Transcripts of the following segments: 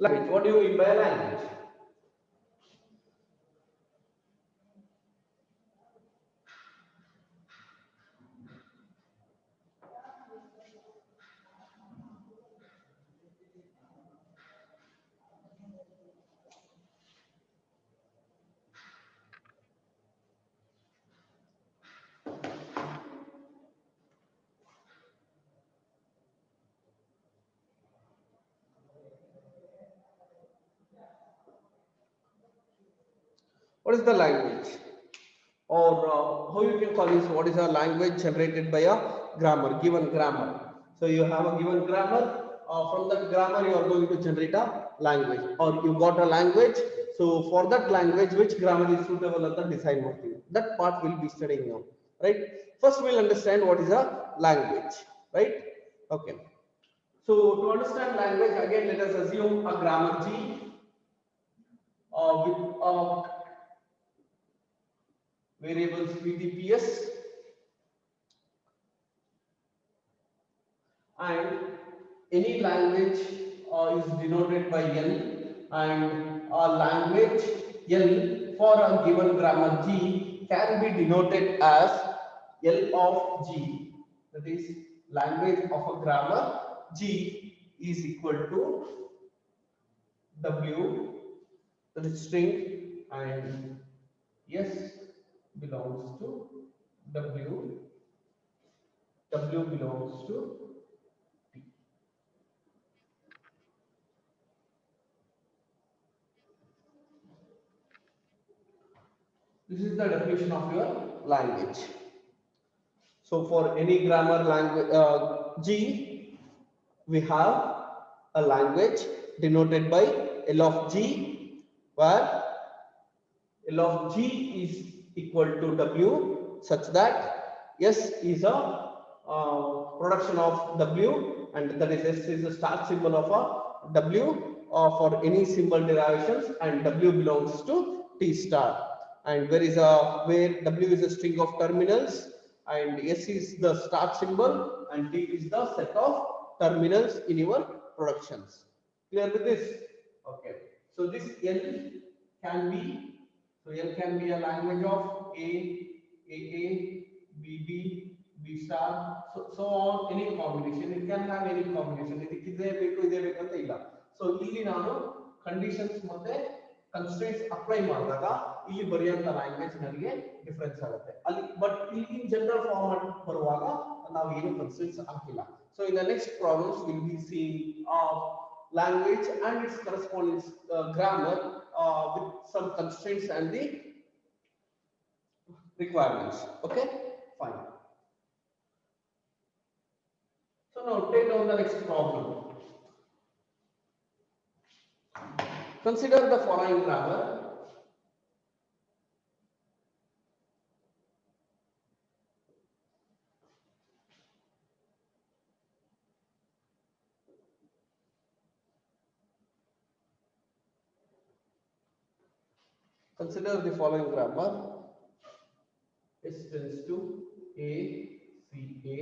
Language. What do you mean by a language? What is the language? Or how you can call this? What is a language generated by a grammar, given grammar? So you have a given grammar. From that grammar, you are going to generate a language, or you got a language. So for that language, which grammar is suitable at the design working? That part we'll be studying now, right? First, we'll understand what is a language, right? Okay. So to understand language, again, let us assume a grammar G with variables VTPS, and any language is denoted by L, and a language L for a given grammar G can be denoted as L of G. That is, language of a grammar G is equal to W, that is string, and S belongs to W, W belongs to T. This is the definition of your language. So for any grammar language G, we have a language denoted by L of G, where L of G is equal to W, such that S is a production of W, and that is S is the start symbol of a W for any symbol derivations, and W belongs to T star. And where W is a string of terminals, and S is the start symbol, and T is the set of terminals in your productions. Clear with this? Okay. So this L can be, so L can be a language of A, B, B, B star, so on, any combination. It can have any combination. So ಇಲ್ಲಿ ನಾನು conditions ಮತ್ತೆ constraints apply ಮಾಡಿದಾಗ ಇಲ್ಲಿ ಬರೆಯುವಂತ language ನನಗೆ difference ಆಗುತ್ತೆ ಅಲ್ಲಿ, but ಇಲ್ಲಿ general format ಬರುವಾಗ ನಾವು ಏನು constraints ಹಾಕಿಲ್ಲ. So in the next problems we'll be seeing language and its corresponding grammar with some constraints and the requirements. Okay, fine. So now take down the next problem. Consider the following grammar. Consider the following grammar. S tends to A, C, A,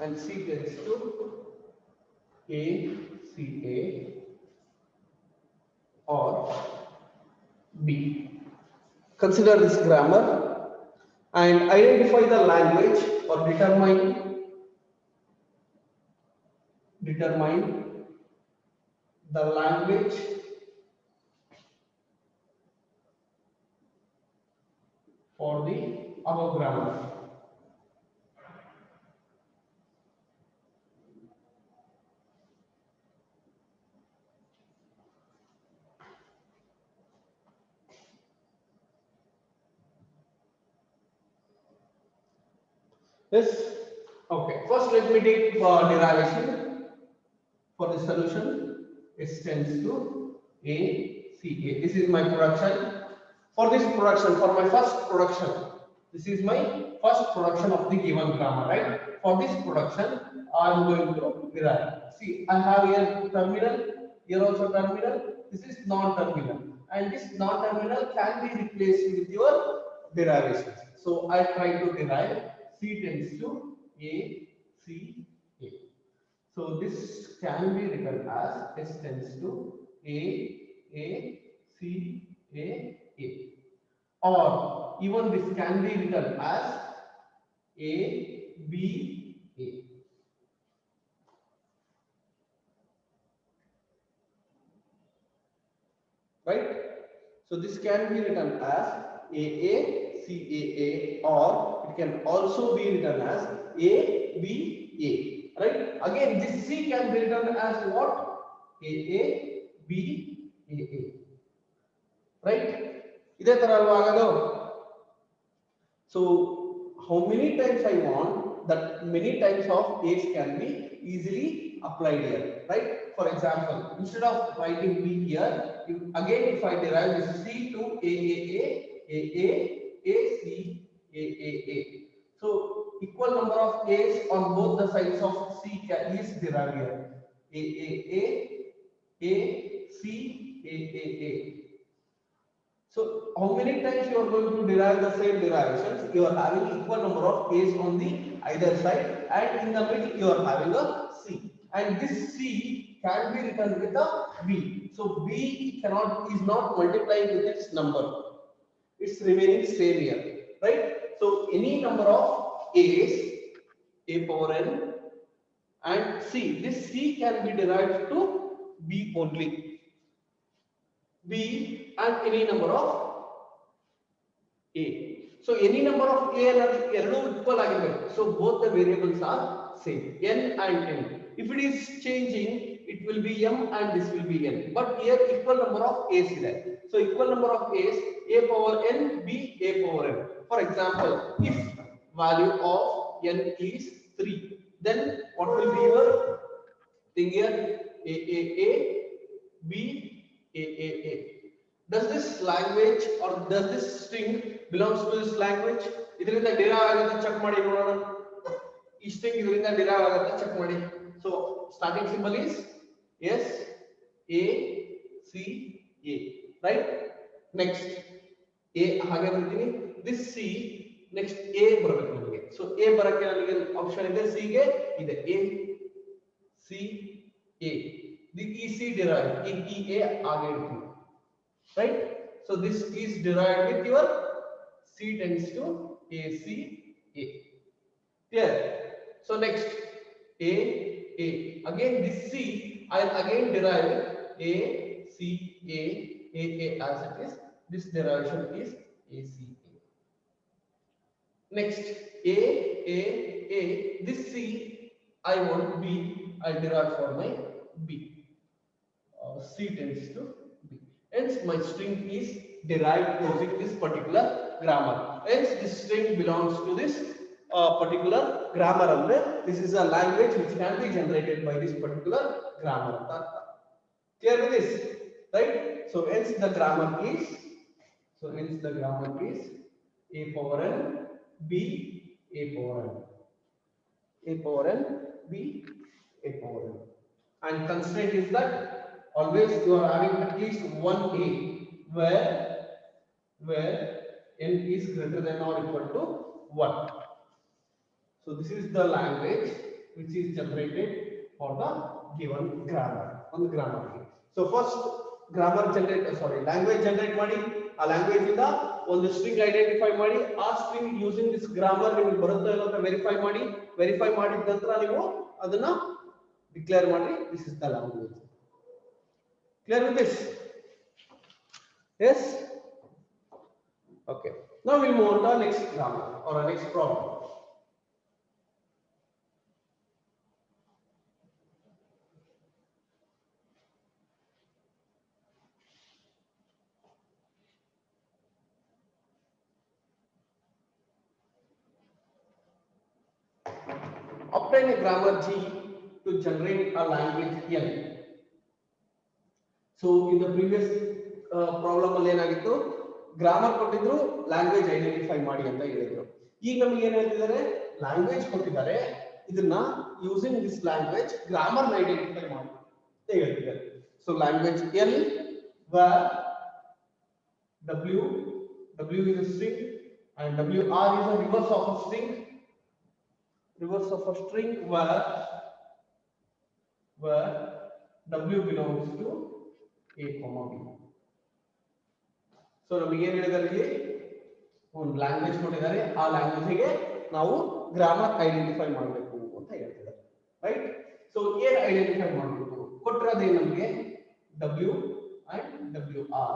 and C tends to A, C, A, or B. Consider this grammar and identify the language, or determine the language for the above grammar. Yes. Okay. First, let me take derivation for the solution. S tends to A, C, A. This is my production. For this production, for my first production, this is my first production of the given grammar, right? For this production, I am going to derive. See, I have here terminal, here also terminal. This is non-terminal, and this non-terminal can be replaced with your derivations. So I try to derive. C tends to A, C, A. So this can be written as S tends to A, C, A. Or even this can be written as A, B, A. Right? So this can be written as AA, CAA, or it can also be written as ABA. Right? Again, this C can be written as what? AABAA. Right? ಇದೇ ತರ ಅಲ್ವಾ ಆಗೋದು. So how many times I want, that many times of A's can be easily applied here, right? For example, instead of writing B here, if I derive this C to AA, AC, AAA. So equal number of A's on both the sides of C is derived here. AAA, AC, AAA. So how many times you are going to derive the same derivations? You are having equal number of A's on the either side, and in the middle you are having a C. And this C can be written with a B. So B is not multiplying with its number. It's remaining same here, right? So any number of A's, A power n, and C. This C can be derived to B only. B and any number of A. So any number of A and eradu equal agirbeku. So both the variables are same, n and n. If it is changing, it will be m and this will be n. But here equal number of A's is there. So equal number of A's, A power n, B, A power n. For example, if value of n is 3, then what will be your thing here? A, B, A. Does this language or does this string belongs to this language? ಇದರಿಂದ derive ಆಗುತ್ತೆ check ಮಾಡಿ ನೋಡೋಣ. ಈ string ಇದರಿಂದ derive ಆಗುತ್ತೆ check ಮಾಡಿ. So starting symbol is S, A, C, A, right? Next A ಹಾಗೆ ಬರ್ತೀನಿ. This C, next A ಬರಬೇಕು ನಮಗೆ. So A ಬರಕ್ಕೆ ನನಗೆ ಆಪ್ಷನ್ ಇದೆ, C ಗೆ ಇದೆ A, C, A. The EC derive in EA ಆगे ಇರ್ತೀನಿ. Right? So this is derived with your C tends to ACA. Clear? So next A. Again this C I'll again derive ACA as it is. This derivation is ACA. Next A. This C I want B. I'll derive for my B. C tends to B. Hence my string is derived using this particular grammar. Hence this string belongs to this particular grammar. This is a language which can be generated by this particular grammar. Clear with this, right? So hence the grammar is A power n, B, A power n, A power n, B, A power n. And constraint is that always you are having at least one A where n is greater than or equal to 1. So this is the language which is generated for the given grammar on the grammar tree. So first language generate ಮಾಡಿ, ಆ language ಇಂದ ಒಂದು string identify ಮಾಡಿ, ಆ string using this grammar ನಿಮಗೆ ಬರುತ್ತಾ ಇಲ್ಲ ಅಂತ verify ಮಾಡಿದ ನಂತರ ನೀವು ಅದನ್ನ declare ಮಾಡಿ. This is the language. Clear with this? Yes? Okay. Now we'll move on to our next grammar or our next problem. Obtain a grammar G to generate a language L. So in the previous problem ಅಲ್ಲಿ ಏನಾಗಿತ್ತು, grammar ಕೊಟ್ಟಿದ್ರು, language identify ಮಾಡಿ ಅಂತ ಹೇಳಿದ್ರು. ಈಗ ನಮಗೆ ಏನು ಹೇಳ್ತಿದ್ದಾರೆ, ಲ್ಯಾಂಗ್ವೇಜ್ ಕೊಟ್ಟಿದ್ದಾರೆ, ಇದನ್ನ using this language grammar identify ಮಾಡಿ ಅಂತ ಹೇಳ್ತಿದ್ದಾರೆ. So language L where W is a string and WR is a reverse of a string where where W belongs to A, B. So ನಮಗೆ ಏನು ಹೇಳಿದಾರೆ ಇಲ್ಲಿ ಒಂದು ಲ್ಯಾಂಗ್ವೇಜ್ ಕೊಟ್ಟಿದ್ದಾರೆ ಆ ಲ್ಯಾಂಗ್ವೇಜ್ ಗೆ ನಾವು ಗ್ರಾಮರ್ ಐಡೆಂಟಿಫೈ ಮಾಡಬೇಕು ಅಂತ ಹೇಳ್ತಿದ್ದಾರೆ ರೈಟ್ ಸೊ ಏನು ಐಡೆಂಟಿಫೈ ಮಾಡಬೇಕು ಕೊಟ್ಟಿರೋದೇ ನಮಗೆ W and WR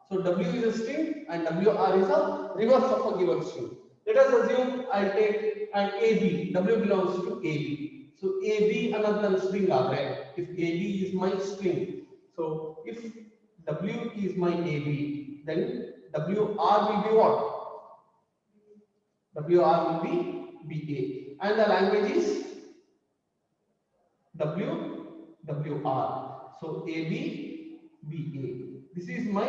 so W is a string and WR is a reverse of a given string let us assume I take an AB W belongs to AB so AB another string ಆದರೆ if AB is my string so if W is my AB then WR will be what? WR will be BA and the language is WR. So AB, BA. This is my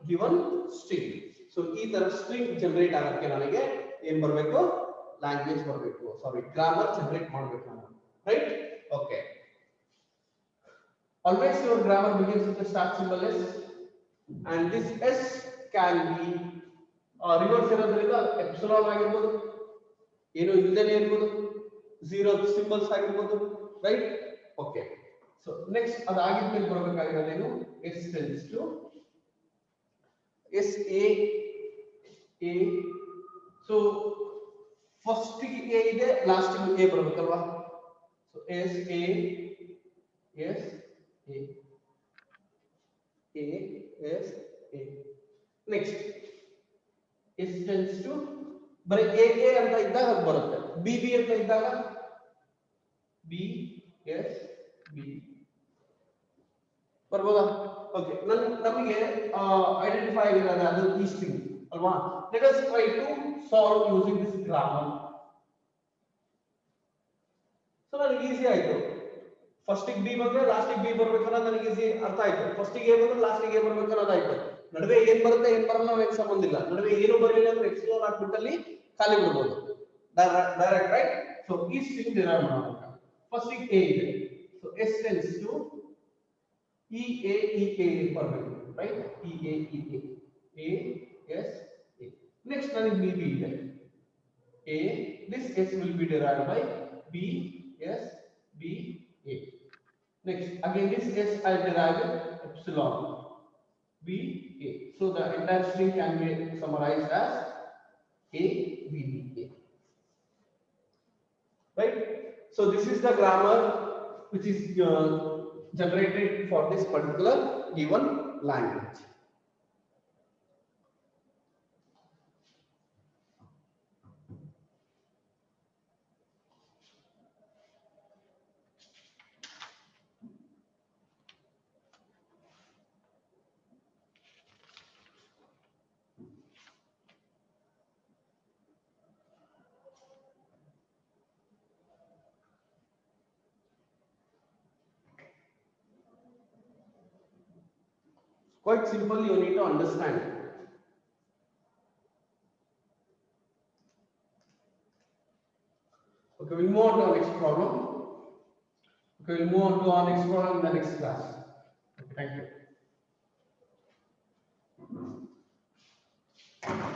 given string. So either string generate ಆಗಕ್ಕೆ ನನಗೆ ಏನು ಬರಬೇಕು language ಬರಬೇಕು sorry grammar generate ಮಾಡಬೇಕು ನಾನು right okay always your grammar begins with the start symbol S and this S can be reverse ಇರೋದ್ರಿಂದ epsilon ಆಗಿರಬಹುದು ಏನು ಇಲ್ಲದೇನೆ ಇರಬಹುದು ಝೀರೋ ಸಿಂಬಲ್ಸ್ ಆಗಿರಬಹುದು ರೈಟ್ ಓಕೆ ಸೊ ನೆಕ್ಸ್ಟ್ ಅದಾಗಿದ್ಮೇಲೆ ಬರಬೇಕಾಗಿರೋದೇನು S tends to S A so first A ಇದೆ last A ಬರಬೇಕಲ್ವಾ so S A S A next S tends to ಬರೀ ಎ ಅಂತ ಇದ್ದಾಗ ಅದು ಬರುತ್ತೆ ಬಿ ಅಂತ ಇದ್ದಾಗ ಬಿ ಎಸ್ ಬಿ ಬರ್ಬೋದಾ ಓಕೆ ನಮಗೆ ಐಡೆಂಟಿಫೈ ಆಗಿರೋದು ಅದು ಈ ಸ್ಟ್ರಿಂಗ್ ಅಲ್ವಾ let us try to solve using this grammar so ನನಗೆ ಈಸಿ ಆಯ್ತು ಫಸ್ಟ್ ಬಿ ಬಂದ್ರೆ ಲಾಸ್ಟ್ ಬಿ ಬರ್ಬೇಕು ಅನ್ನೋದು ನನಗೆ ಈಸಿ ಅರ್ಥ ಆಯ್ತು ಫಸ್ಟ್ ಎ ಬಂದ್ರೆ ಲಾಸ್ಟ್ ಎ ಬರ್ಬೇಕು ಅನ್ನೋದಾಯ್ತು ನಡುವೆ ಏನ್ ಬರುತ್ತೆ ಏನ್ ಬರಲ್ಲ ನನಗೆ ಸಂಬಂಧ ಇಲ್ಲ ನಡುವೆ ಏನು ಬರಲಿಲ್ಲ ಅಂದ್ರೆ ಎಕ್ಸ್ಪ್ಲೋರ್ ಆಗ್ಬಿಟ್ಟಲ್ಲಿ ಖಾಲಿ ಬಿಡಬಹುದು ಡೈರೆಕ್ಟ್ ರೈಟ್ ಸೊ ಈ ಸ್ಟ್ರಿಂಗ್ ಡಿರೈವ್ ಮಾಡೋಣ ಫಸ್ಟ್ ಎ ಇದೆ so S tends to E A ಬರಬೇಕು right E A S A next ನನಗೆ ಬಿ ಇದೆ A this S will be derived by B S B A. Next, again this S I derive epsilon B A. So the entire string can be summarized as A B A. Right? So this is the grammar which is generated for this particular given language. Quite simple, you need to understand. Okay, we'll move on to our next problem. Okay, we'll move on to our next problem in the next class. Okay, thank you.